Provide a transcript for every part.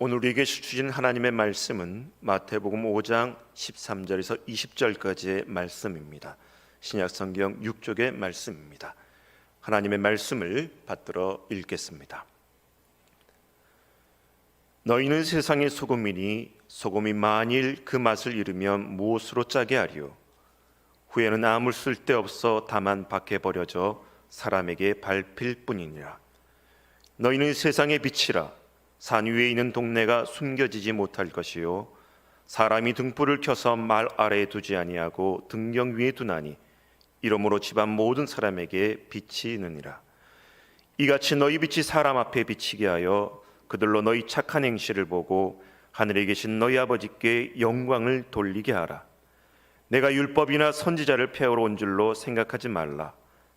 오늘 우리에게 주신 하나님의 말씀은 마태복음 5장 13절에서 20절까지의 말씀입니다. 신약성경 6쪽의 말씀입니다. 하나님의 말씀을 받들어 읽겠습니다. 너희는 세상의 소금이니 소금이 만일 그 맛을 잃으면 무엇으로 짜게 하리요? 후에는 아무 쓸데없어 다만 밖에 버려져 사람에게 밟힐 뿐이니라. 너희는 세상의 빛이라. 산 위에 있는 동네가 숨겨지지 못할 것이요 사람이 등불을 켜서 말 아래에 두지 아니하고 등경 위에 두나니 이러므로 집안 모든 사람에게 빛이 있느니라. 이같이 너희 빛이 사람 앞에 비치게 하여 그들로 너희 착한 행실을 보고 하늘에 계신 너희 아버지께 영광을 돌리게 하라. 내가 율법이나 선지자를 폐하러 온 줄로 생각하지 말라.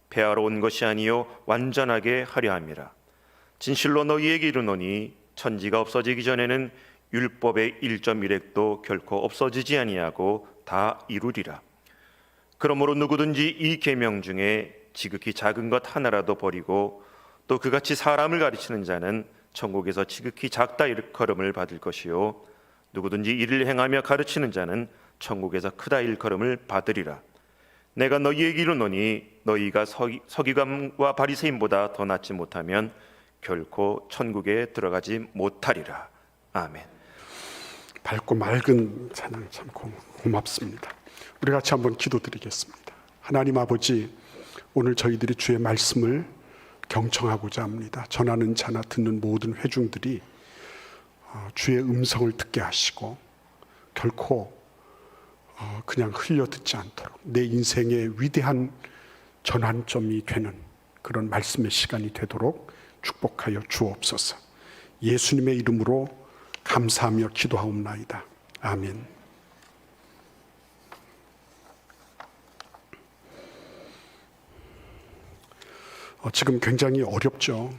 폐하러 온 것이 아니요 완전하게 하려 함이라. 진실로 너희에게 이르노니 천지가 없어지기 전에는 율법의 1.1획도 결코 없어지지 아니하고 다 이루리라. 그러므로 누구든지 이 계명 중에 지극히 작은 것 하나라도 버리고 또 그같이 사람을 가르치는 자는 천국에서 지극히 작다 일컬음을 받을 것이요 누구든지 이를 행하며 가르치는 자는 천국에서 크다 일컬음을 받으리라. 내가 너희에게 이르노니 너희가 서기관과 바리새인보다 더 낫지 못하면 결코 천국에 들어가지 못하리라. 아멘. 밝고 맑은 찬양 참 고맙습니다. 우리 같이 한번 기도드리겠습니다. 하나님 아버지, 오늘 저희들이 주의 말씀을 경청하고자 합니다. 전하는 자나 듣는 모든 회중들이 주의 음성을 듣게 하시고 결코 그냥 흘려 듣지 않도록 내 인생의 위대한 전환점이 되는 그런 말씀의 시간이 되도록 축복하여 주옵소서. 예수님의 이름으로 감사하며 기도하옵나이다. 아멘. 지금 굉장히 어렵죠.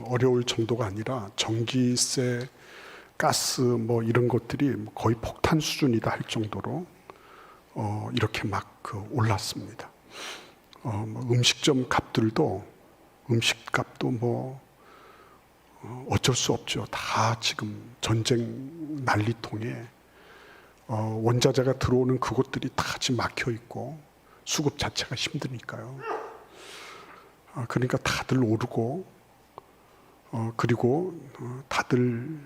어려울 정도가 아니라 전기세, 가스 뭐 이런 것들이 거의 폭탄 수준이다 할 정도로 이렇게 막 올랐습니다. 음식점 값들도 음식값도 뭐 어쩔 수 없죠. 다 지금 전쟁 난리통에 원자재가 들어오는 그곳들이 다 지금 막혀 있고 수급 자체가 힘드니까요. 그러니까 다들 오르고 그리고 다들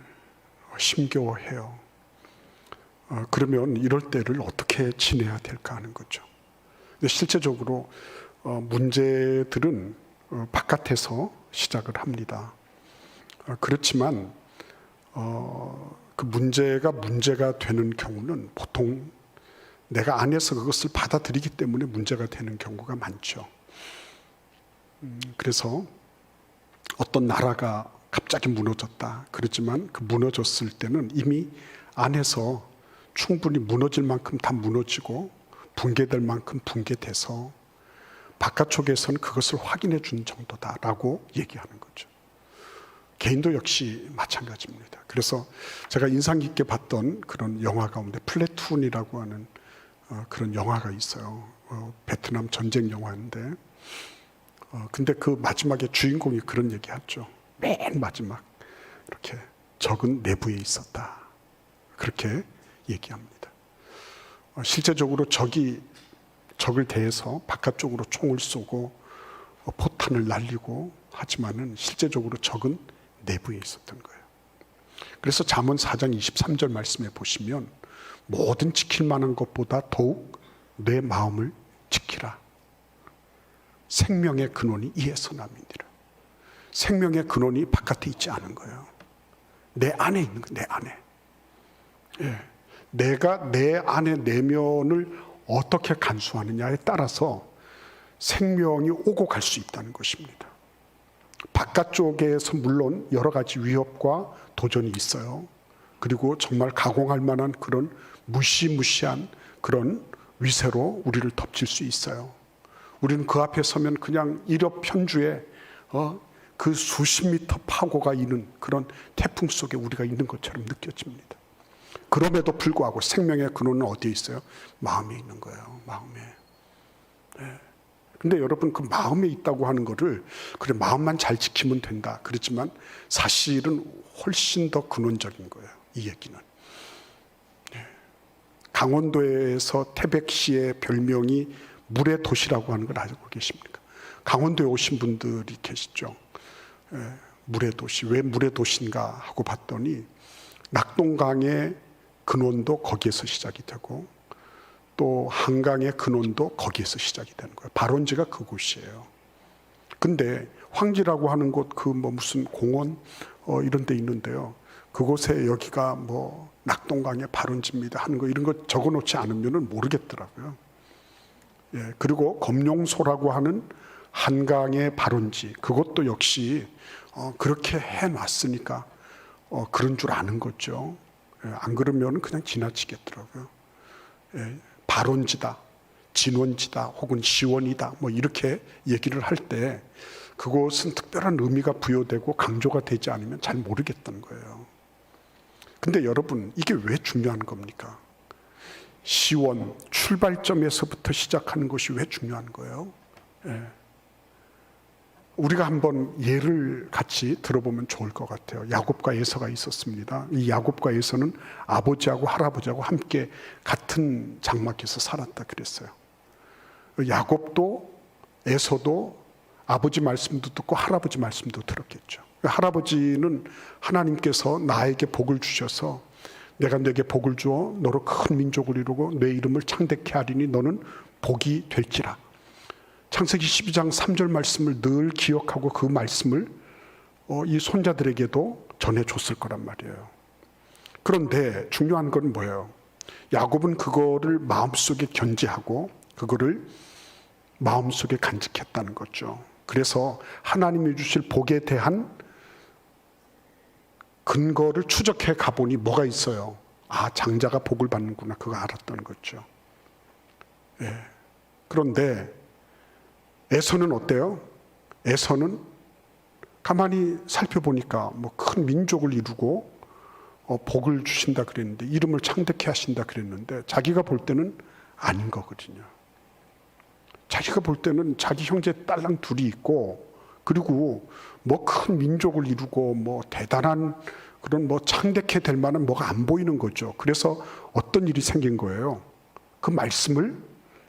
힘겨워해요. 그러면 이럴 때를 어떻게 지내야 될까 하는 거죠. 근데 실제적으로 문제들은 바깥에서 시작을 합니다. 그렇지만 그 문제가 되는 경우는 보통 내가 안에서 그것을 받아들이기 때문에 문제가 되는 경우가 많죠. 그래서 어떤 나라가 갑자기 무너졌다 그렇지만 그 무너졌을 때는 이미 안에서 충분히 무너질 만큼 다 무너지고 붕괴될 만큼 붕괴돼서 바깥쪽에서는 그것을 확인해 준 정도다라고 얘기하는 거죠. 개인도 역시 마찬가지입니다. 그래서 제가 인상 깊게 봤던 그런 영화 가운데 플래툰이라고 하는 그런 영화가 있어요. 베트남 전쟁 영화인데 근데 그 마지막에 주인공이 그런 얘기하죠. 맨 마지막 이렇게 적은 내부에 있었다. 그렇게 얘기합니다. 실제적으로 적을 대해서 바깥쪽으로 총을 쏘고 포탄을 날리고 하지만은 실제적으로 적은 내부에 있었던 거예요. 그래서 잠언 4장 23절 말씀에 보시면 모든 지킬 만한 것보다 더욱 내 마음을 지키라. 생명의 근원이 이에서 남이니라. 생명의 근원이 바깥에 있지 않은 거예요. 내 안에 있는 거예요. 내 안에. 예. 내가 내 안의 내면을 어떻게 간수하느냐에 따라서 생명이 오고 갈 수 있다는 것입니다. 바깥쪽에서 물론 여러 가지 위협과 도전이 있어요. 그리고 정말 가공할 만한 그런 무시무시한 그런 위세로 우리를 덮칠 수 있어요. 우리는 그 앞에 서면 그냥 일엽편주에 그 수십 미터 파고가 있는 그런 태풍 속에 우리가 있는 것처럼 느껴집니다. 그럼에도 불구하고 생명의 근원은 어디에 있어요? 마음에 있는 거예요. 마음에. 네. 근데 여러분 그 마음에 있다고 하는 거를 그래 마음만 잘 지키면 된다. 그렇지만 사실은 훨씬 더 근원적인 거예요. 이 얘기는. 강원도에서 태백시의 별명이 물의 도시라고 하는 걸 알고 계십니까? 강원도에 오신 분들이 계시죠. 물의 도시. 왜 물의 도시인가 하고 봤더니 낙동강의 근원도 거기에서 시작이 되고 또 한강의 근원도 거기에서 시작이 되는 거예요. 발원지가 그곳이에요. 근데 황지라고 하는 곳 그 뭐 무슨 공원 이런 데 있는데요. 그곳에 여기가 뭐 낙동강의 발원지입니다 하는 거 이런 거 적어놓지 않으면은 모르겠더라고요. 예, 그리고 검룡소라고 하는 한강의 발원지 그것도 역시 그렇게 해놨으니까 그런 줄 아는 거죠. 예, 안 그러면 그냥 지나치겠더라고요. 예, 발원지다, 진원지다, 혹은 시원이다, 뭐 이렇게 얘기를 할 때 그것은 특별한 의미가 부여되고 강조가 되지 않으면 잘 모르겠던 거예요. 근데 여러분 이게 왜 중요한 겁니까? 시원, 출발점에서부터 시작하는 것이 왜 중요한 거예요? 예. 우리가 한번 예를 같이 들어보면 좋을 것 같아요. 야곱과 에서가 있었습니다. 이 야곱과 에서는 아버지하고 할아버지하고 함께 같은 장막에서 살았다 그랬어요. 야곱도 에서도 아버지 말씀도 듣고 할아버지 말씀도 들었겠죠. 할아버지는 하나님께서 나에게 복을 주셔서 내가 너에게 복을 주어 너로 큰 민족을 이루고 내 이름을 창대케 하리니 너는 복이 될지라. 창세기 12장 3절 말씀을 늘 기억하고 그 말씀을 이 손자들에게도 전해줬을 거란 말이에요. 그런데 중요한 건 뭐예요? 야곱은 그거를 마음속에 견지하고 그거를 마음속에 간직했다는 거죠. 그래서 하나님이 주실 복에 대한 근거를 추적해 가보니 뭐가 있어요? 아, 장자가 복을 받는구나. 그거 알았던 거죠. 예. 그런데 에서는 어때요? 에서는 가만히 살펴보니까 뭐 큰 민족을 이루고 복을 주신다 그랬는데 이름을 창대케 하신다 그랬는데 자기가 볼 때는 아닌 거거든요. 자기가 볼 때는 자기 형제 딸랑 둘이 있고 그리고 뭐 큰 민족을 이루고 뭐 대단한 그런 뭐 창대케 될 만한 뭐가 안 보이는 거죠. 그래서 어떤 일이 생긴 거예요. 그 말씀을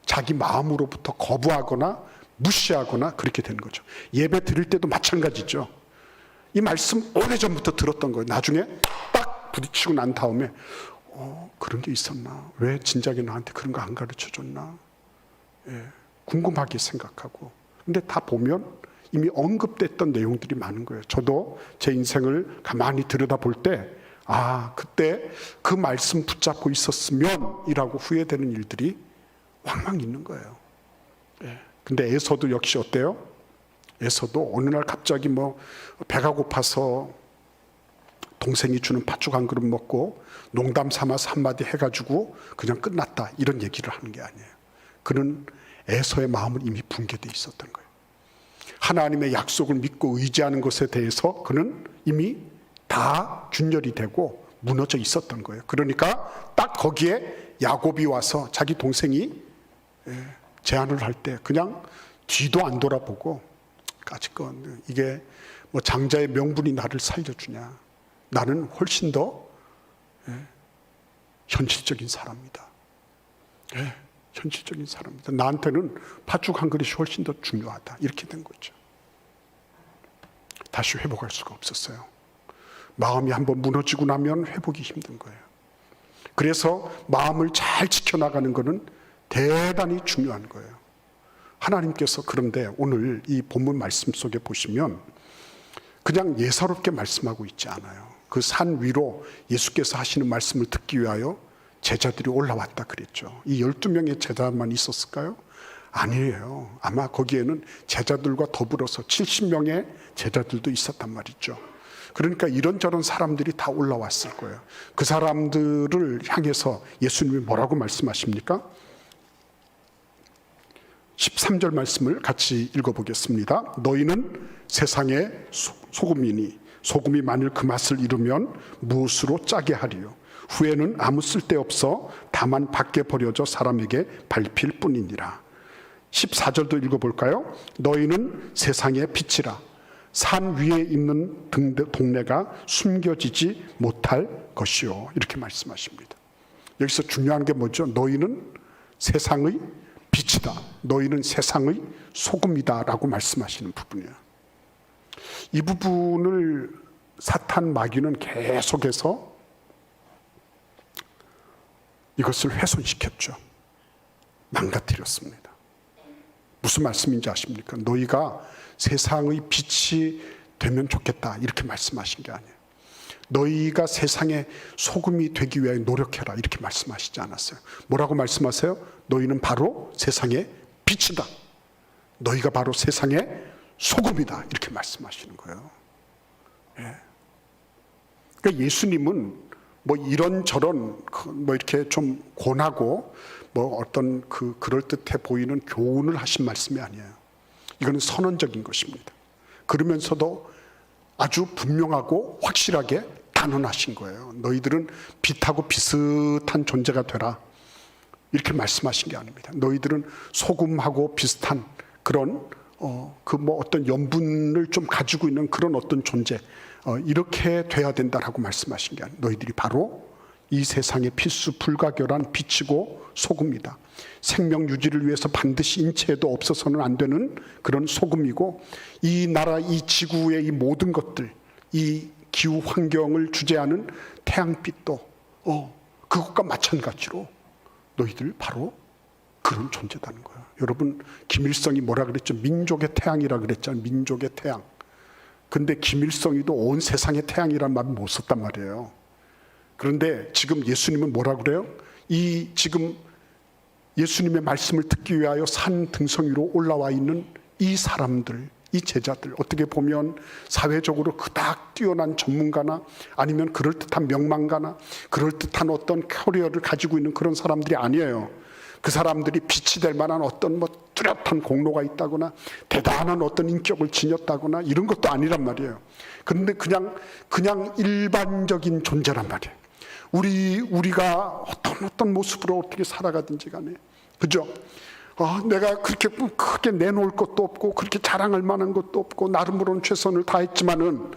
자기 마음으로부터 거부하거나 무시하거나 그렇게 된 거죠. 예배 드릴 때도 마찬가지죠. 이 말씀 오래전부터 들었던 거예요. 나중에 딱 부딪히고 난 다음에 그런 게 있었나? 왜 진작에 나한테 그런 거 안 가르쳐 줬나? 예, 궁금하게 생각하고. 근데 다 보면 이미 언급됐던 내용들이 많은 거예요. 저도 제 인생을 가만히 들여다볼 때 그때 그 말씀 붙잡고 있었으면 이라고 후회되는 일들이 왕왕 있는 거예요. 예. 근데 에서도 역시 어때요? 에서도 어느 날 갑자기 뭐 배가 고파서 동생이 주는 팥죽 한 그릇 먹고 농담 삼아서 한마디 해가지고 그냥 끝났다 이런 얘기를 하는 게 아니에요. 그는 에서의 마음은 이미 붕괴되어 있었던 거예요. 하나님의 약속을 믿고 의지하는 것에 대해서 그는 이미 다 균열이 되고 무너져 있었던 거예요. 그러니까 딱 거기에 야곱이 와서 자기 동생이 제안을 할 때 그냥 뒤도 안 돌아보고 까짓거 이게 뭐 장자의 명분이 나를 살려주냐. 나는 훨씬 더 현실적인 사람이다. 현실적인 사람이다. 나한테는 팥죽 한 그릇이 훨씬 더 중요하다. 이렇게 된 거죠. 다시 회복할 수가 없었어요. 마음이 한번 무너지고 나면 회복이 힘든 거예요. 그래서 마음을 잘 지켜나가는 것은 대단히 중요한 거예요. 하나님께서 그런데 오늘 이 본문 말씀 속에 보시면 그냥 예사롭게 말씀하고 있지 않아요. 그 산 위로 예수께서 하시는 말씀을 듣기 위하여 제자들이 올라왔다 그랬죠. 이 12명의 제자만 있었을까요? 아니에요. 아마 거기에는 제자들과 더불어서 70명의 제자들도 있었단 말이죠. 그러니까 이런저런 사람들이 다 올라왔을 거예요. 그 사람들을 향해서 예수님이 뭐라고 말씀하십니까? 13절 말씀을 같이 읽어보겠습니다. 너희는 세상의 소금이니 소금이 만일 그 맛을 잃으면 무엇으로 짜게 하리요? 후에는 아무 쓸데없어 다만 밖에 버려져 사람에게 밟힐 뿐이니라. 14절도 읽어볼까요? 너희는 세상의 빛이라. 산 위에 있는 동네가 숨겨지지 못할 것이요. 이렇게 말씀하십니다. 여기서 중요한 게 뭐죠? 너희는 세상의 빛이다. 너희는 세상의 소금이다 라고 말씀하시는 부분이에요. 이 부분을 사탄 마귀는 계속해서 이것을 훼손시켰죠. 망가뜨렸습니다. 무슨 말씀인지 아십니까? 너희가 세상의 빛이 되면 좋겠다 이렇게 말씀하신 게 아니에요. 너희가 세상의 소금이 되기 위하여 노력해라 이렇게 말씀하시지 않았어요. 뭐라고 말씀하세요? 너희는 바로 세상의 빛이다. 너희가 바로 세상의 소금이다 이렇게 말씀하시는 거예요. 예. 그러니까 예수님은 뭐 이런저런 뭐 이렇게 좀 권하고 뭐 어떤 그럴듯해 보이는 교훈을 하신 말씀이 아니에요. 이거는 선언적인 것입니다. 그러면서도 아주 분명하고 확실하게 단언하신 거예요. 너희들은 빛하고 비슷한 존재가 되라 이렇게 말씀하신 게 아닙니다. 너희들은 소금하고 비슷한 그런 뭐 어떤 염분을 좀 가지고 있는 그런 어떤 존재 이렇게 돼야 된다라고 말씀하신 게 아니에요. 너희들이 바로 이 세상의 필수 불가결한 빛이고 소금이다. 생명 유지를 위해서 반드시 인체에도 없어서는 안 되는 그런 소금이고, 이 나라 이 지구의 이 모든 것들, 이 기후 환경을 주재하는 태양빛도 그것과 마찬가지로 너희들 바로 그런 존재다는 거예요. 여러분, 김일성이 뭐라 그랬죠? 민족의 태양이라 그랬잖아요. 민족의 태양. 근데 김일성이도 온 세상의 태양이란 말을 못 썼단 말이에요. 그런데 지금 예수님은 뭐라 그래요? 이 지금 예수님의 말씀을 듣기 위하여 산 등성 위로 올라와 있는 이 사람들, 이 제자들, 어떻게 보면 사회적으로 그닥 뛰어난 전문가나 아니면 그럴듯한 명망가나 그럴듯한 어떤 커리어를 가지고 있는 그런 사람들이 아니에요. 그 사람들이 빛이 될 만한 어떤 뭐 뚜렷한 공로가 있다거나 대단한 어떤 인격을 지녔다거나 이런 것도 아니란 말이에요. 그런데 그냥 일반적인 존재란 말이에요. 우리가 어떤 모습으로 어떻게 살아가든지 간에, 그죠? 내가 그렇게 크게 내놓을 것도 없고 그렇게 자랑할 만한 것도 없고 나름으로는 최선을 다했지만은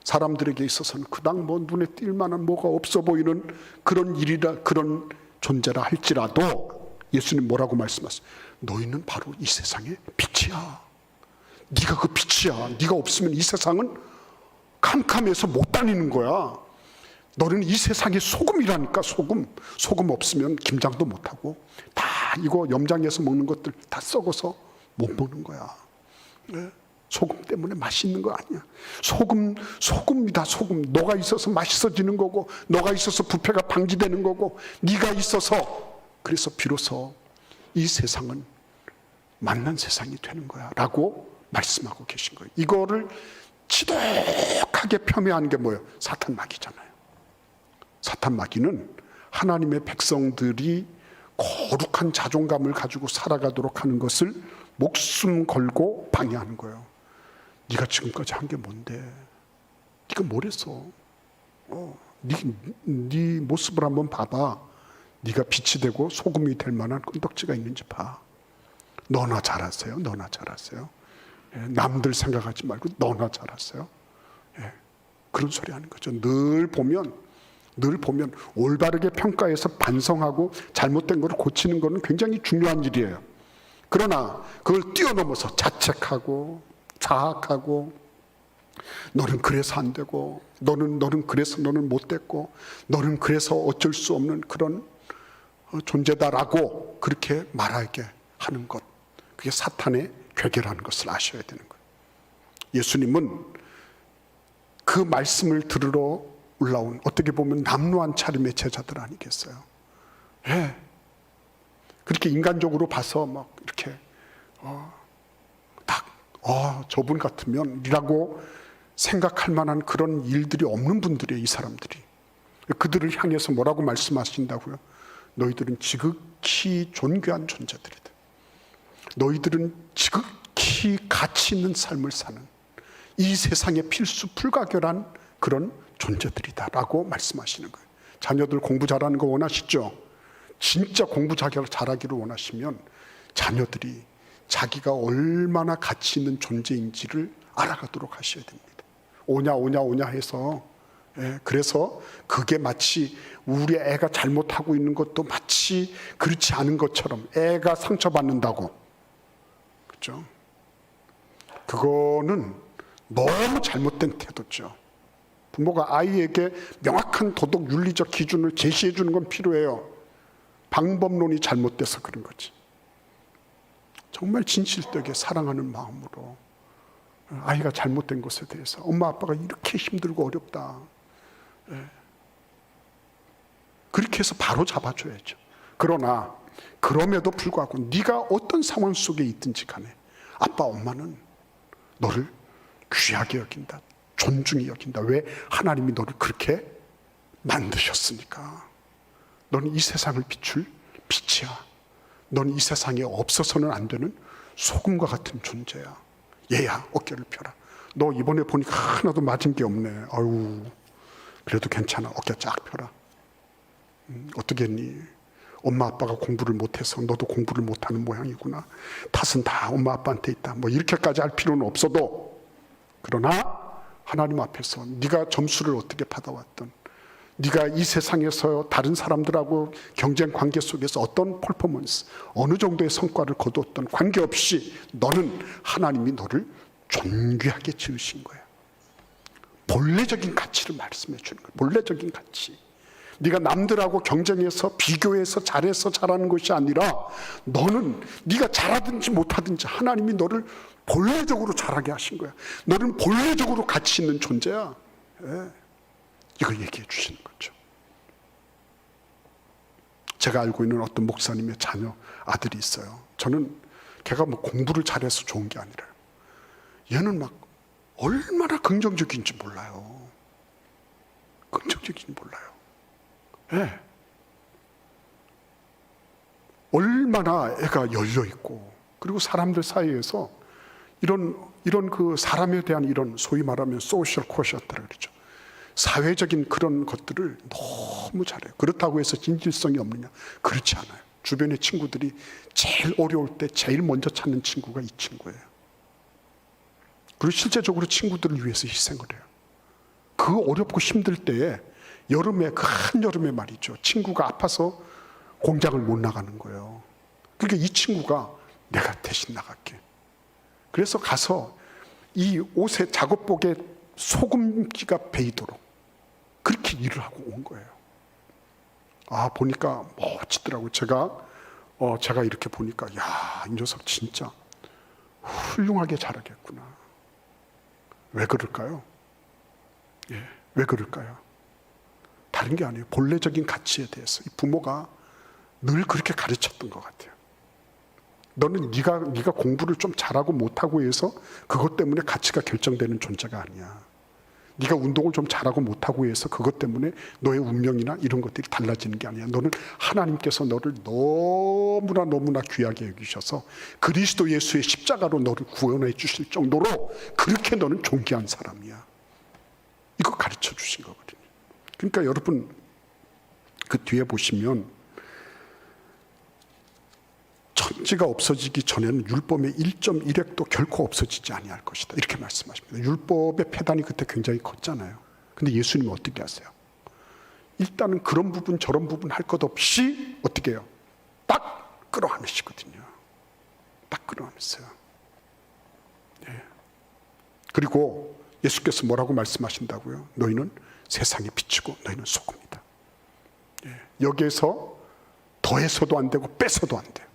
사람들에게 있어서는 그닥 뭐 눈에 띌 만한 뭐가 없어 보이는 그런 일이라, 그런 존재라 할지라도 예수님 뭐라고 말씀하세요? 너희는 바로 이 세상의 빛이야. 네가 그 빛이야. 네가 없으면 이 세상은 캄캄해서 못 다니는 거야. 너는 이 세상의 소금이라니까. 소금 없으면 김장도 못하고 다 이거 염장해서 먹는 것들 다 썩어서 못 먹는 거야. 소금 때문에 맛있는 거 아니야. 소금이다. 소금. 너가 있어서 맛있어지는 거고, 너가 있어서 부패가 방지되는 거고, 네가 있어서 그래서 비로소 이 세상은 만난 세상이 되는 거야 라고 말씀하고 계신 거예요. 이거를 지독하게 폄훼하는 게 뭐예요? 사탄 마귀잖아요. 사탄 마귀는 하나님의 백성들이 거룩한 자존감을 가지고 살아가도록 하는 것을 목숨 걸고 방해하는 거예요. 네가 지금까지 한 게 뭔데? 네가 뭘 했어? 네 모습을 한번 봐봐. 네가 빛이 되고 소금이 될 만한 끈덕지가 있는지 봐. 너나 잘하세요. 너나 잘하세요. 남들 생각하지 말고 너나 잘하세요. 그런 소리 하는 거죠. 늘 보면 올바르게 평가해서 반성하고 잘못된 것을 고치는 것은 굉장히 중요한 일이에요. 그러나 그걸 뛰어넘어서 자책하고 자학하고, 너는 그래서 안 되고, 너는 그래서 너는 못 됐고, 너는 그래서 어쩔 수 없는 그런 존재다라고 그렇게 말하게 하는 것, 그게 사탄의 괴계라는 것을 아셔야 되는 거예요. 예수님은 그 말씀을 들으러 올라온, 어떻게 보면 남루한 차림의 제자들 아니겠어요? 그렇게 인간적으로 봐서 막 이렇게 저분 같으면 이라고 생각할 만한 그런 일들이 없는 분들이에요. 이 사람들이. 그들을 향해서 뭐라고 말씀하신다고요? 너희들은 지극히 존귀한 존재들이다. 너희들은 지극히 가치 있는 삶을 사는 이 세상의 필수 불가결한 그런 존재들이다 라고 말씀하시는 거예요. 자녀들 공부 잘하는 거 원하시죠? 진짜 공부 잘하기를 원하시면 자녀들이 자기가 얼마나 가치 있는 존재인지를 알아가도록 하셔야 됩니다. 오냐 오냐 오냐 해서, 그래서 그게 마치 우리 애가 잘못하고 있는 것도 마치 그렇지 않은 것처럼 애가 상처받는다고, 그렇죠? 그거는 너무 잘못된 태도죠. 부모가 아이에게 명확한 도덕 윤리적 기준을 제시해 주는 건 필요해요. 방법론이 잘못돼서 그런 거지. 정말 진실되게 사랑하는 마음으로 아이가 잘못된 것에 대해서 엄마 아빠가 이렇게 힘들고 어렵다, 그렇게 해서 바로 잡아줘야죠. 그러나 그럼에도 불구하고 네가 어떤 상황 속에 있든지 간에 아빠 엄마는 너를 귀하게 여긴다, 존중히 여긴다. 왜? 하나님이 너를 그렇게 만드셨으니까. 너는 이 세상을 비출 빛이야. 너는 이 세상에 없어서는 안 되는 소금과 같은 존재야. 얘야, 어깨를 펴라. 너 이번에 보니까 하나도 맞은 게 없네. 아유, 그래도 괜찮아. 어깨 쫙 펴라. 어떻게 했니? 엄마 아빠가 공부를 못해서 너도 공부를 못하는 모양이구나. 탓은 다 엄마 아빠한테 있다. 뭐 이렇게까지 할 필요는 없어도, 그러나 하나님 앞에서 네가 점수를 어떻게 받아왔던, 네가 이 세상에서 다른 사람들하고 경쟁 관계 속에서 어떤 퍼포먼스, 어느 정도의 성과를 거두었던 관계없이 너는 하나님이 너를 존귀하게 지으신 거야. 본래적인 가치를 말씀해 주는 거야. 본래적인 가치. 네가 남들하고 경쟁해서 비교해서 잘해서 잘하는 것이 아니라, 너는 네가 잘하든지 못하든지 하나님이 너를 본래적으로 잘하게 하신 거야. 너는 본래적으로 가치 있는 존재야. 이걸 얘기해 주시는 거죠. 제가 알고 있는 어떤 목사님의 자녀 아들이 있어요. 저는 걔가 뭐 공부를 잘해서 좋은 게 아니라 얘는 막 얼마나 긍정적인지 몰라요. 긍정적인지 몰라요. 얼마나 애가 열려 있고, 그리고 사람들 사이에서 이런 그 사람에 대한 이런 소위 말하면 소셜 쿼셔트라 그러죠. 사회적인 그런 것들을 너무 잘해요. 그렇다고 해서 진실성이 없느냐? 그렇지 않아요. 주변의 친구들이 제일 어려울 때 제일 먼저 찾는 친구가 이 친구예요. 그리고 실제적으로 친구들을 위해서 희생을 해요. 그 어렵고 힘들 때에 여름에, 그 한여름에 말이죠, 친구가 아파서 공장을 못 나가는 거예요. 그러니까 이 친구가 내가 대신 나갈게. 그래서 가서 이 옷에, 작업복에 소금기가 배이도록 그렇게 일을 하고 온 거예요. 아, 보니까 멋지더라고요. 제가 이렇게 보니까, 야, 이 녀석 진짜 훌륭하게 자라겠구나. 왜 그럴까요? 왜 그럴까요? 다른 게 아니에요. 본래적인 가치에 대해서 이 부모가 늘 그렇게 가르쳤던 것 같아요. 너는 네가 공부를 좀 잘하고 못하고 해서 그것 때문에 가치가 결정되는 존재가 아니야. 네가 운동을 좀 잘하고 못하고 해서 그것 때문에 너의 운명이나 이런 것들이 달라지는 게 아니야. 너는 하나님께서 너를 너무나 귀하게 여기셔서 그리스도 예수의 십자가로 너를 구원해 주실 정도로 그렇게 너는 존귀한 사람이야. 이거 가르쳐 주신 거거든요. 그러니까 여러분, 그 뒤에 보시면 천지가 없어지기 전에는 율법의 1.1획도 결코 없어지지 아니할 것이다, 이렇게 말씀하십니다. 율법의 폐단이 그때 굉장히 컸잖아요. 근데 예수님은 어떻게 하세요? 일단은 그런 부분 저런 부분 할 것 없이 어떻게 해요? 딱 끌어안으시거든요. 딱 끌어안으세요. 그리고 예수께서 뭐라고 말씀하신다고요? 너희는 세상의 빛이고 너희는 소금이다. 여기에서 더해서도 안 되고 빼서도 안 돼요.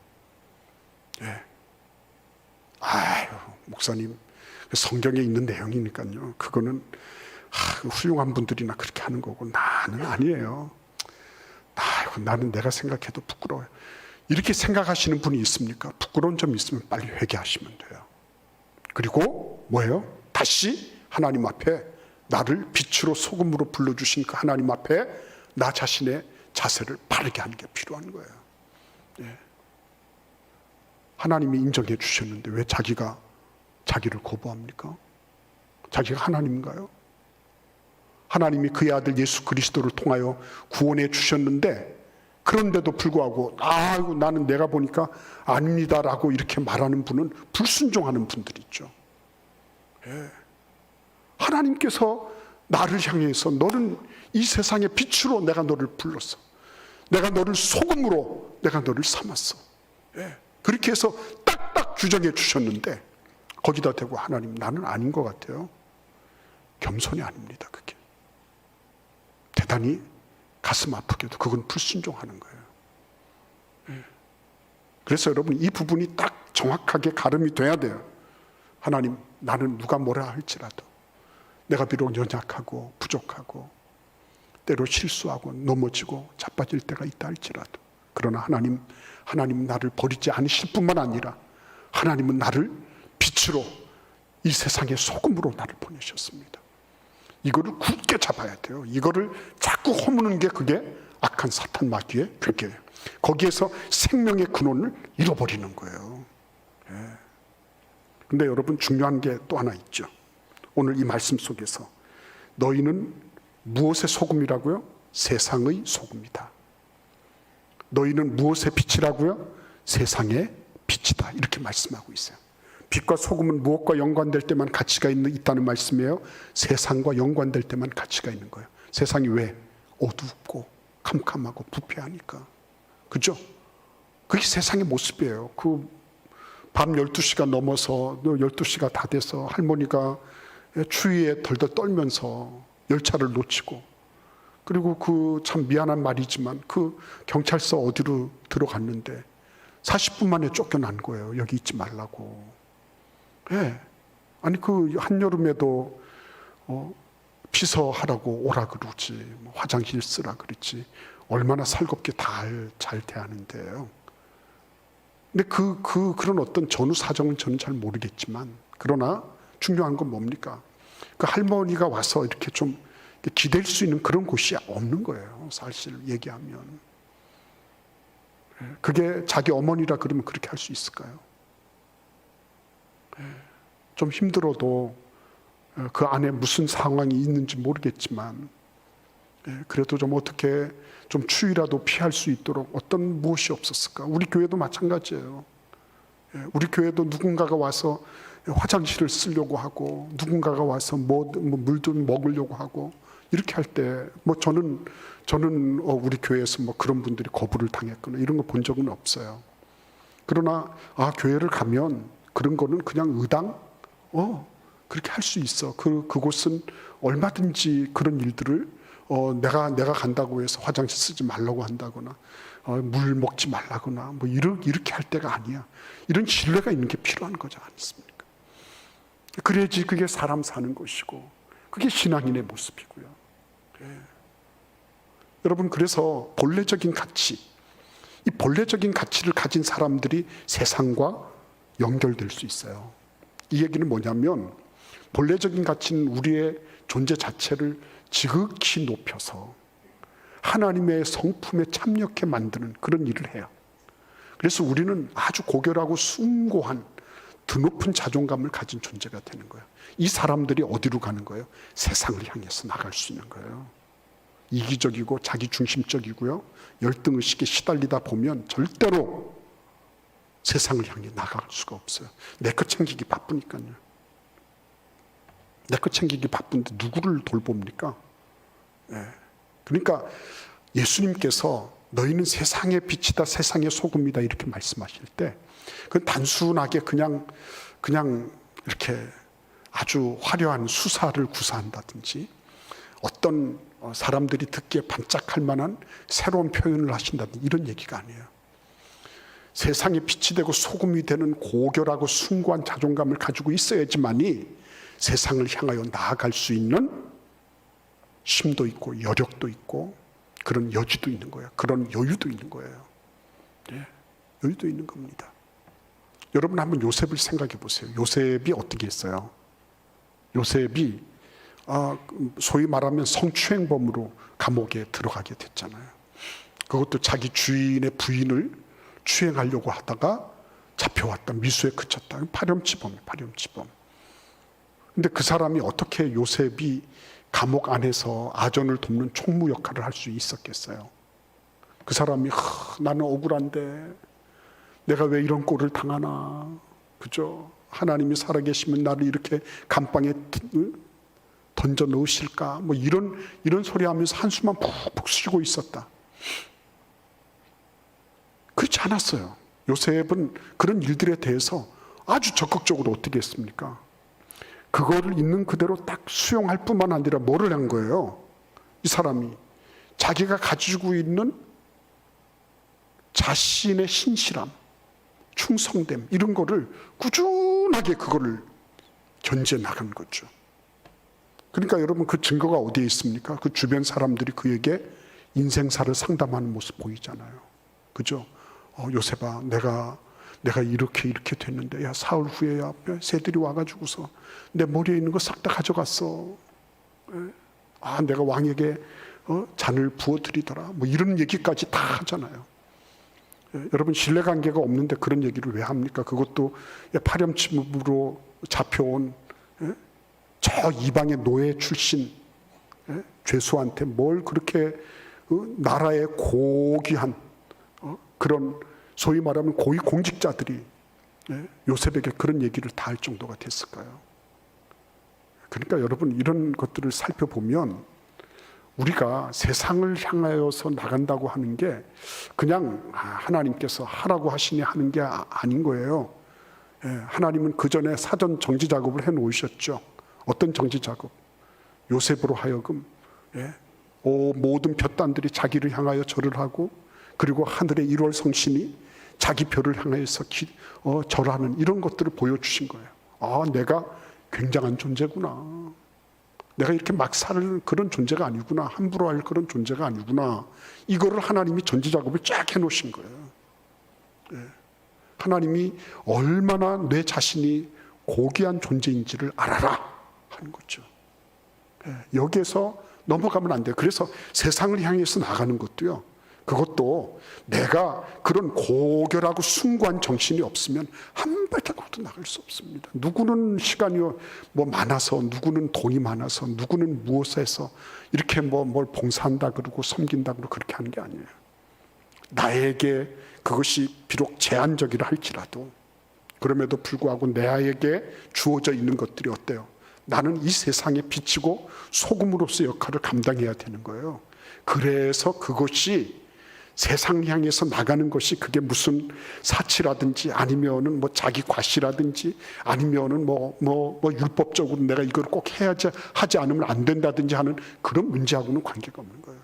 아유, 목사님, 성경에 있는 내용이니까요. 그거는 훌륭한 분들이나 그렇게 하는 거고 나는 아니에요. 아이고, 나는 내가 생각해도 부끄러워요. 이렇게 생각하시는 분이 있습니까? 부끄러운 점이 있으면 빨리 회개하시면 돼요. 그리고 뭐예요? 다시 하나님 앞에 나를 빛으로 소금으로 불러주신 그 하나님 앞에 나 자신의 자세를 바르게 하는 게 필요한 거예요. 하나님이 인정해 주셨는데 왜 자기를 거부합니까? 자기가 하나님인가요? 하나님이 그의 아들 예수 그리스도를 통하여 구원해 주셨는데 그런데도 불구하고 아이고 나는 내가 보니까 아닙니다라고 이렇게 말하는 분은 불순종하는 분들이 있죠. 예. 하나님께서 나를 향해서 너는 이 세상의 빛으로 내가 너를 불렀어. 내가 너를 소금으로 내가 너를 삼았어. 예. 그렇게 해서 딱딱 규정해 주셨는데 거기다 대고 하나님 나는 아닌 것 같아요. 겸손이 아닙니다. 그게 대단히 가슴 아프게도 그건 불순종하는 거예요. 예. 그래서 여러분 이 부분이 딱 정확하게 가름이 돼야 돼요. 하나님 나는 누가 뭐라 할지라도 내가 비록 연약하고 부족하고 때로 실수하고 넘어지고 자빠질 때가 있다 할지라도 그러나 하나님 나를 버리지 않으실 뿐만 아니라 하나님은 나를 빛으로 이 세상의 소금으로 나를 보내셨습니다. 이거를 굳게 잡아야 돼요. 이거를 자꾸 허무는 게 그게 악한 사탄 마귀의 괴계예요. 거기에서 생명의 근원을 잃어버리는 거예요. 그런데 여러분 중요한 게 또 하나 있죠. 오늘 이 말씀 속에서 너희는 무엇의 소금이라고요? 세상의 소금이다. 너희는 무엇의 빛이라고요? 세상의 빛이다. 이렇게 말씀하고 있어요. 빛과 소금은 무엇과 연관될 때만 가치가 있다는 말씀이에요. 세상과 연관될 때만 가치가 있는 거예요. 세상이 왜? 어둡고 캄캄하고 부패하니까. 그죠? 그게 세상의 모습이에요. 밤 12시가 넘어서 12시가 다 돼서 할머니가 추위에 덜덜 떨면서 열차를 놓치고 그리고 참 미안한 말이지만 경찰서 어디로 들어갔는데 40분 만에 쫓겨난 거예요. 여기 있지 말라고. 예. 아니 한여름에도 피서하라고 오라 그러지 화장실 쓰라 그랬지 얼마나 살겁게 잘 대하는데요. 근데 그런 어떤 전후 사정은 저는 잘 모르겠지만 그러나 중요한 건 뭡니까? 그 할머니가 와서 이렇게 좀 기댈 수 있는 그런 곳이 없는 거예요. 사실 얘기하면. 그게 자기 어머니라 그러면 그렇게 할 수 있을까요? 좀 힘들어도 그 안에 무슨 상황이 있는지 모르겠지만 그래도 좀 어떻게 좀 추위라도 피할 수 있도록 어떤 무엇이 없었을까? 우리 교회도 마찬가지예요. 우리 교회도 누군가가 와서 화장실을 쓰려고 하고 누군가가 와서 물 좀 먹으려고 하고 이렇게 할 때 저는 우리 교회에서 그런 분들이 거부를 당했거나 이런 거 본 적은 없어요. 그러나 교회를 가면 그런 거는 그냥 의당 그렇게 할 수 있어. 그곳은 얼마든지 그런 일들을 내가 간다고 해서 화장실 쓰지 말라고 한다거나 물 먹지 말라거나 이렇게 할 때가 아니야. 이런 신뢰가 있는 게 필요한 거지 않습니까? 그래야지 그게 사람 사는 것이고 그게 신앙인의 모습이고요. 여러분 그래서 본래적인 가치, 이 본래적인 가치를 가진 사람들이 세상과 연결될 수 있어요. 이 얘기는 뭐냐면 본래적인 가치는 우리의 존재 자체를 지극히 높여서 하나님의 성품에 참여케 만드는 그런 일을 해요. 그래서 우리는 아주 고결하고 숭고한 드높은 자존감을 가진 존재가 되는 거예요. 이 사람들이 어디로 가는 거예요? 세상을 향해서 나갈 수 있는 거예요. 이기적이고 자기중심적이고요. 열등의식에 시달리다 보면 절대로 세상을 향해 나갈 수가 없어요. 내 것 챙기기 바쁘니까요. 내 것 챙기기 바쁜데 누구를 돌봅니까? 그러니까 예수님께서 너희는 세상의 빛이다, 세상의 소금이다 이렇게 말씀하실 때 그건 단순하게 그냥 이렇게 아주 화려한 수사를 구사한다든지 어떤 사람들이 듣기에 반짝할 만한 새로운 표현을 하신다든지 이런 얘기가 아니에요. 세상에 빛이 되고 소금이 되는 고결하고 숭고한 자존감을 가지고 있어야지만이 세상을 향하여 나아갈 수 있는 힘도 있고 여력도 있고 그런 여지도 있는 거예요. 그런 여유도 있는 거예요. 여유도 있는 겁니다. 여러분 한번 요셉을 생각해 보세요. 요셉이 어떻게 했어요? 요셉이 소위 말하면 성추행범으로 감옥에 들어가게 됐잖아요. 그것도 자기 주인의 부인을 추행하려고 하다가 잡혀왔다. 미수에 그쳤다. 파렴치범이에요. 파렴치범. 근데 그 사람이 어떻게 요셉이 감옥 안에서 아전을 돕는 총무 역할을 할 수 있었겠어요? 그 사람이 나는 억울한데 내가 왜 이런 꼴을 당하나, 그죠? 하나님이 살아계시면 나를 이렇게 감방에 던져 넣으실까? 뭐 이런 소리 하면서 한숨만 푹푹 쉬고 있었다. 그렇지 않았어요. 요셉은 그런 일들에 대해서 아주 적극적으로 어떻게 했습니까? 그거를 있는 그대로 딱 수용할 뿐만 아니라 뭐를 한 거예요? 이 사람이 자기가 가지고 있는 자신의 신실함, 충성됨, 이런 거를 꾸준하게 그거를 견제 나간 거죠. 그러니까 여러분, 그 증거가 어디에 있습니까? 그 주변 사람들이 그에게 인생사를 상담하는 모습 보이잖아요. 그죠? 요셉아, 내가 이렇게 됐는데, 야, 사흘 후에야 새들이 와가지고서 내 머리에 있는 거 싹 다 가져갔어. 내가 왕에게 잔을 부어드리더라. 뭐 이런 얘기까지 다 하잖아요. 여러분, 신뢰관계가 없는데 그런 얘기를 왜 합니까? 그것도 파렴치무로 잡혀온 저 이방의 노예 출신 죄수한테 뭘 그렇게 나라의 고귀한 그런 소위 말하면 고위 공직자들이 요셉에게 그런 얘기를 다 할 정도가 됐을까요? 그러니까 여러분, 이런 것들을 살펴보면 우리가 세상을 향하여서 나간다고 하는 게 그냥 하나님께서 하라고 하시니 하는 게 아닌 거예요. 하나님은 그 전에 사전 정지 작업을 해 놓으셨죠. 어떤 정지 작업? 요셉으로 하여금 모든 볏단들이 자기를 향하여 절을 하고, 그리고 하늘의 1월 성신이 자기 별을 향해서 절하는 이런 것들을 보여주신 거예요. 내가 굉장한 존재구나. 내가 이렇게 막 살 그런 존재가 아니구나. 함부로 할 그런 존재가 아니구나. 이거를 하나님이 전지작업을 쫙 해놓으신 거예요. 하나님이 얼마나 내 자신이 고귀한 존재인지를 알아라 하는 거죠. 여기에서 넘어가면 안 돼요. 그래서 세상을 향해서 나가는 것도요, 그것도 내가 그런 고결하고 숭고한 정신이 없으면 한 발짝도 나갈 수 없습니다. 누구는 시간이 많아서, 누구는 돈이 많아서, 누구는 무엇에서 이렇게 뭘 봉사한다 그러고 섬긴다 그러고 그렇게 하는 게 아니에요. 나에게 그것이 비록 제한적이라 할지라도 그럼에도 불구하고 나에게 주어져 있는 것들이 어때요? 나는 이 세상에 비치고 소금으로서 역할을 감당해야 되는 거예요. 그래서 그것이 세상 향해서 나가는 것이 그게 무슨 사치라든지 아니면은 자기 과시라든지 아니면은 율법적으로 내가 이걸 꼭 해야지 하지 않으면 안 된다든지 하는 그런 문제하고는 관계가 없는 거예요.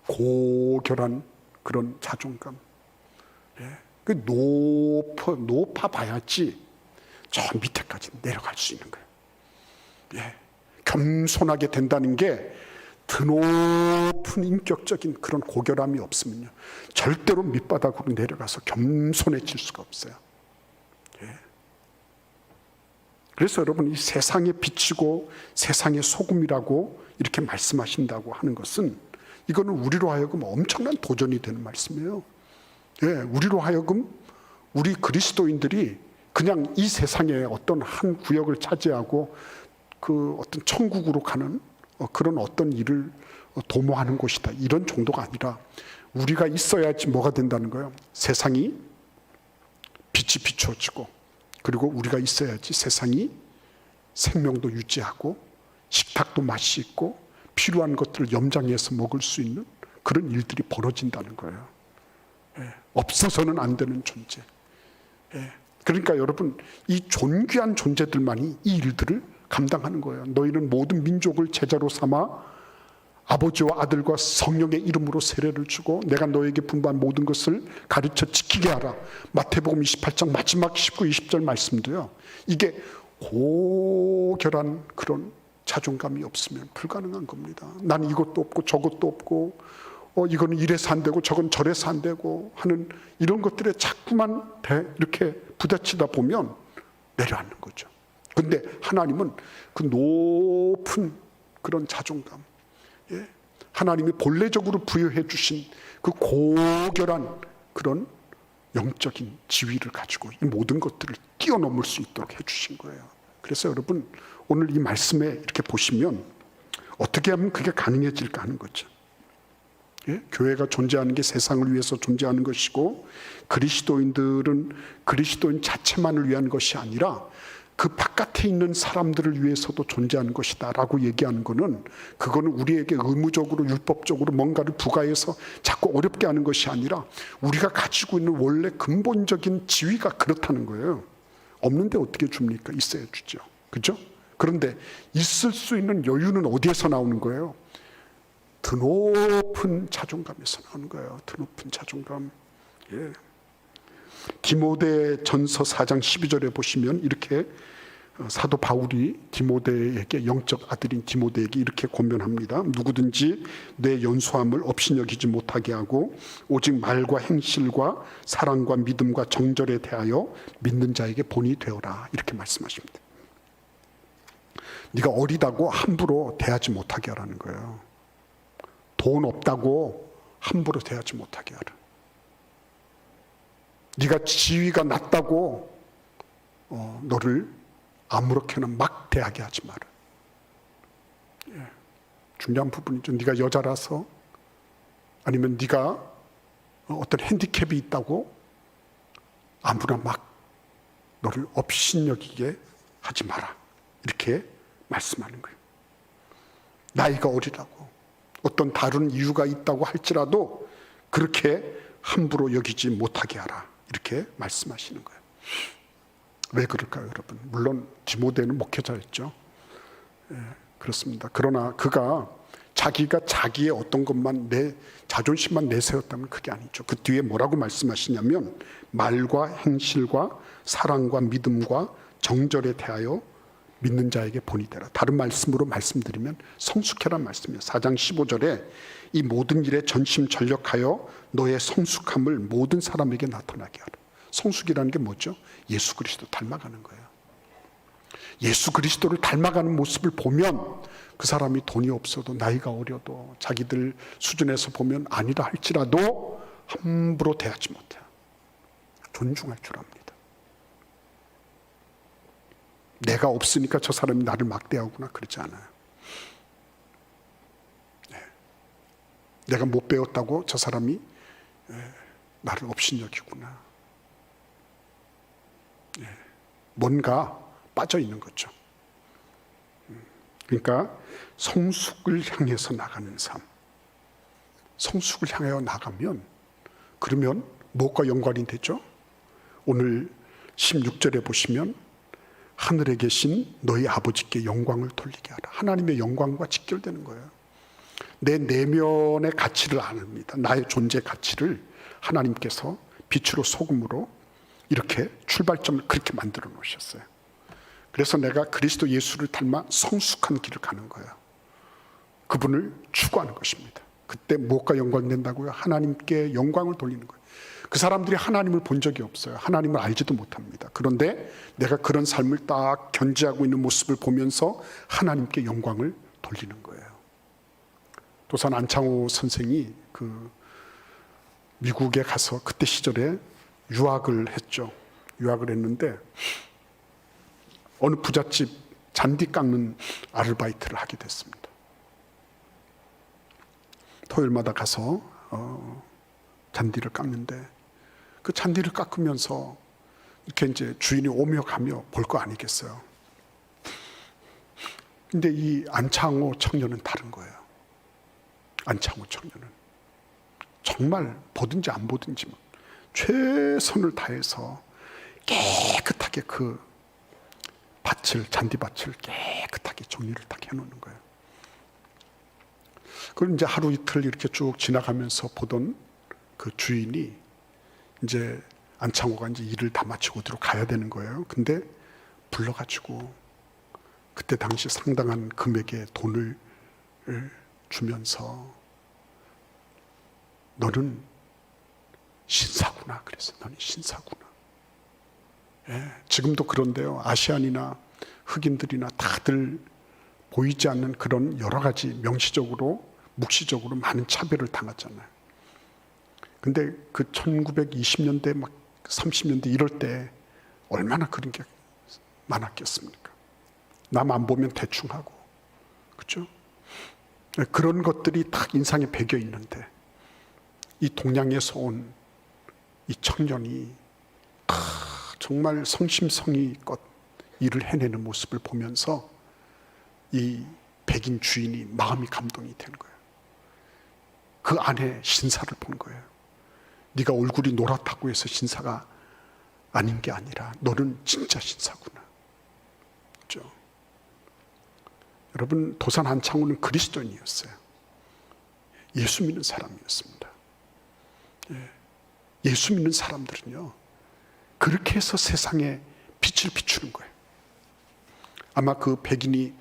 고결한 그런 자존감. 그 높아 봐야지 저 밑에까지 내려갈 수 있는 거예요. 겸손하게 된다는 게 드높은 인격적인 그런 고결함이 없으면요, 절대로 밑바닥으로 내려가서 겸손해질 수가 없어요. 그래서 여러분, 이 세상에 비치고 세상의 소금이라고 이렇게 말씀하신다고 하는 것은, 이거는 우리로 하여금 엄청난 도전이 되는 말씀이에요. 우리로 하여금 우리 그리스도인들이 그냥 이 세상의 어떤 한 구역을 차지하고 그 어떤 천국으로 가는 그런 어떤 일을 도모하는 곳이다, 이런 정도가 아니라 우리가 있어야지 뭐가 된다는 거예요. 세상이 빛이 비추어지고, 그리고 우리가 있어야지 세상이 생명도 유지하고 식탁도 맛이 있고 필요한 것들을 염장해서 먹을 수 있는 그런 일들이 벌어진다는 거예요. 없어서는 안 되는 존재. 그러니까 여러분, 이 존귀한 존재들만이 이 일들을 감당하는 거예요. 너희는 모든 민족을 제자로 삼아 아버지와 아들과 성령의 이름으로 세례를 주고 내가 너에게 분부한 모든 것을 가르쳐 지키게 하라. 마태복음 28장 마지막 19, 20절 말씀도요, 이게 고결한 그런 자존감이 없으면 불가능한 겁니다. 난 이것도 없고 저것도 없고 이거는 이래서 안 되고 저건 저래서 안 되고 하는 이런 것들에 자꾸만 이렇게 부딪히다 보면 내려앉는 거죠. 근데 하나님은 그 높은 그런 자존감, 하나님이 본래적으로 부여해 주신 그 고결한 그런 영적인 지위를 가지고 이 모든 것들을 뛰어넘을 수 있도록 해 주신 거예요. 그래서 여러분, 오늘 이 말씀에 이렇게 보시면 어떻게 하면 그게 가능해질까 하는 거죠. 예? 교회가 존재하는 게 세상을 위해서 존재하는 것이고 그리스도인들은 그리스도인 자체만을 위한 것이 아니라 그 바깥에 있는 사람들을 위해서도 존재하는 것이다 라고 얘기하는 것은 그거는 우리에게 의무적으로 율법적으로 뭔가를 부과해서 자꾸 어렵게 하는 것이 아니라 우리가 가지고 있는 원래 근본적인 지위가 그렇다는 거예요. 없는데 어떻게 줍니까? 있어야 주죠. 그렇죠? 그런데 있을 수 있는 여유는 어디에서 나오는 거예요? 드높은 자존감에서 나오는 거예요. 드높은 자존감. 예. 디모데 전서 4장 12절에 보시면 이렇게 사도 바울이 디모데에게 영적 아들인 디모데에게 이렇게 권면합니다. 누구든지 내 연소함을 업신여기지 못하게 하고 오직 말과 행실과 사랑과 믿음과 정절에 대하여 믿는 자에게 본이 되어라 이렇게 말씀하십니다. 네가 어리다고 함부로 대하지 못하게 하라는 거예요. 돈 없다고 함부로 대하지 못하게 하라. 네가 지위가 낮다고 너를 아무렇게나 막 대하게 하지 마라. 예. 중요한 부분이죠. 네가 여자라서 아니면 네가 어떤 핸디캡이 있다고 아무나 막 너를 업신여기게 하지 마라. 이렇게 말씀하는 거예요. 나이가 어리다고 어떤 다른 이유가 있다고 할지라도 그렇게 함부로 여기지 못하게 하라. 이렇게 말씀하시는 거예요. 왜 그럴까요, 여러분? 물론 디모데는 목회자였죠. 예, 그렇습니다. 그러나 그가 자기가 자기의 어떤 것만 내 자존심만 내세웠다면 그게 아니죠. 그 뒤에 뭐라고 말씀하시냐면 말과 행실과 사랑과 믿음과 정절에 대하여 믿는 자에게 본이 되라. 다른 말씀으로 말씀드리면 성숙해란 말씀이에요. 4장 15절에 이 모든 일에 전심전력하여 너의 성숙함을 모든 사람에게 나타나게 하라. 성숙이라는 게 뭐죠? 예수 그리스도 닮아가는 거예요. 예수 그리스도를 닮아가는 모습을 보면 그 사람이 돈이 없어도 나이가 어려도 자기들 수준에서 보면 아니라 할지라도 함부로 대하지 못해요. 존중할 줄 압니다. 내가 없으니까 저 사람이 나를 막대하구나 그러지 않아요. 네. 내가 못 배웠다고 저 사람이 나를 업신여기구나. 네. 뭔가 빠져 있는 거죠. 그러니까 성숙을 향해서 나가는 삶. 성숙을 향하여 나가면 그러면 무엇과 연관이 되죠? 오늘 16절에 보시면 하늘에 계신 너희 아버지께 영광을 돌리게 하라. 하나님의 영광과 직결되는 거예요. 내 내면의 가치를 아닙니다. 나의 존재 가치를 하나님께서 빛으로 소금으로 이렇게 출발점을 그렇게 만들어 놓으셨어요. 그래서 내가 그리스도 예수를 닮아 성숙한 길을 가는 거예요. 그분을 추구하는 것입니다. 그때 무엇과 연관된다고요? 하나님께 영광을 돌리는 거예요. 그 사람들이 하나님을 본 적이 없어요. 하나님을 알지도 못합니다. 그런데 내가 그런 삶을 딱 견지하고 있는 모습을 보면서 하나님께 영광을 돌리는 거예요. 도산 안창호 선생이 그 미국에 가서 그때 시절에 유학을 했죠. 유학을 했는데 어느 부잣집 잔디 깎는 아르바이트를 하게 됐습니다. 토요일마다 가서 잔디를 깎는데 그 잔디를 깎으면서 이렇게 이제 주인이 오며 가며 볼 거 아니겠어요. 근데 이 안창호 청년은 다른 거예요. 안창호 청년은 정말 보든지 안 보든지 최선을 다해서 깨끗하게 그 잔디밭을 깨끗하게 정리를 딱 해놓는 거예요. 그걸 이제 하루 이틀 이렇게 쭉 지나가면서 보던 그 주인이 이제 안창호가 이제 일을 다 마치고 어디로 가야 되는 거예요. 근데 불러가지고 그때 당시 상당한 금액의 돈을 주면서 너는 신사구나. 그래서 너는 신사구나. 예, 지금도 그런데요. 아시안이나 흑인들이나 다들 보이지 않는 그런 여러 가지 명시적으로 묵시적으로 많은 차별을 당하잖아요. 근데 그 1920년대 막 30년대 이럴 때 얼마나 그런 게 많았겠습니까? 남 안 보면 대충 하고, 그렇죠? 그런 것들이 딱 인상에 배겨 있는데 이 동양에서 온 이 청년이 정말 성심성의껏 일을 해내는 모습을 보면서 이 백인 주인이 마음이 감동이 된 거예요. 그 안에 신사를 본 거예요. 네가 얼굴이 노랗다고 해서 신사가 아닌 게 아니라 너는 진짜 신사구나. 그렇죠? 여러분, 도산 안창호는 그리스도인이었어요. 예수 믿는 사람이었습니다. 예수 믿는 사람들은요, 그렇게 해서 세상에 빛을 비추는 거예요. 아마 그 백인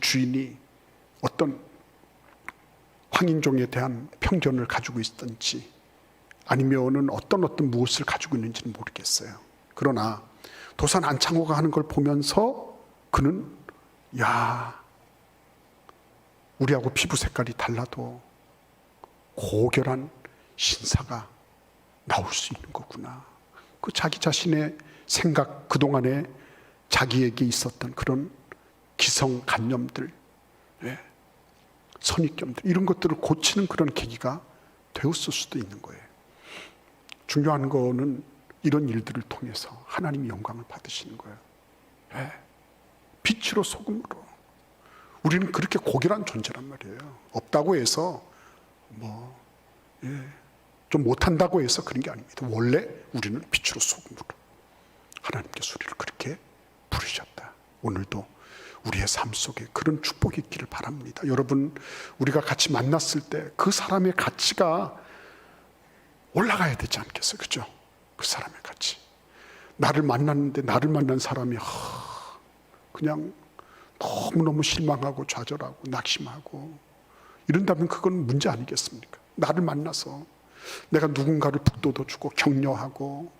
주인이 어떤 황인종에 대한 편견을 가지고 있었던지 아니면은 어떤 무엇을 가지고 있는지는 모르겠어요. 그러나 도산 안창호가 하는 걸 보면서 그는 야, 우리하고 피부 색깔이 달라도 고결한 신사가 나올 수 있는 거구나. 그 자기 자신의 생각, 그동안에 자기에게 있었던 그런 기성관념들, 선입견들, 이런 것들을 고치는 그런 계기가 되었을 수도 있는 거예요. 중요한 거는 이런 일들을 통해서 하나님이 영광을 받으시는 거예요. 빛으로 소금으로. 우리는 그렇게 고결한 존재란 말이에요. 없다고 해서 좀 못한다고 해서 그런 게 아닙니다. 원래 우리는 빛으로 소금으로 하나님께서 우리를 그렇게 부르셨다. 오늘도 우리의 삶 속에 그런 축복이 있기를 바랍니다. 여러분, 우리가 같이 만났을 때 그 사람의 가치가 올라가야 되지 않겠어요? 그죠? 그 사람의 가치. 나를 만났는데 나를 만난 사람이 그냥 너무너무 실망하고 좌절하고 낙심하고 이런다면 그건 문제 아니겠습니까? 나를 만나서 내가 누군가를 북돋워주고 격려하고,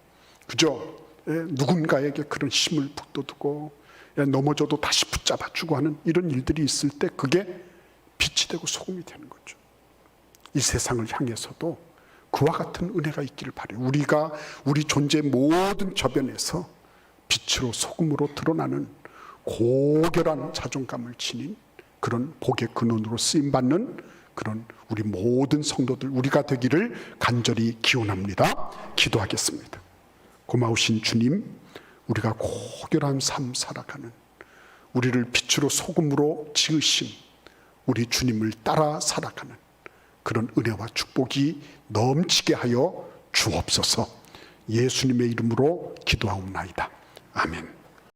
그죠? 누군가에게 그런 힘을 북돋우고 넘어져도 다시 붙잡아주고 하는 이런 일들이 있을 때 그게 빛이 되고 소금이 되는 거죠. 이 세상을 향해서도 그와 같은 은혜가 있기를 바라요. 우리가 우리 존재의 모든 저변에서 빛으로 소금으로 드러나는 고결한 자존감을 지닌 그런 복의 근원으로 쓰임받는 그런 우리 모든 성도들, 우리가 되기를 간절히 기원합니다. 기도하겠습니다. 고마우신 주님, 우리가 고결한 삶 살아가는, 우리를 빛으로 소금으로 지으신 우리 주님을 따라 살아가는 그런 은혜와 축복이 넘치게 하여 주옵소서. 예수님의 이름으로 기도하옵나이다. 아멘.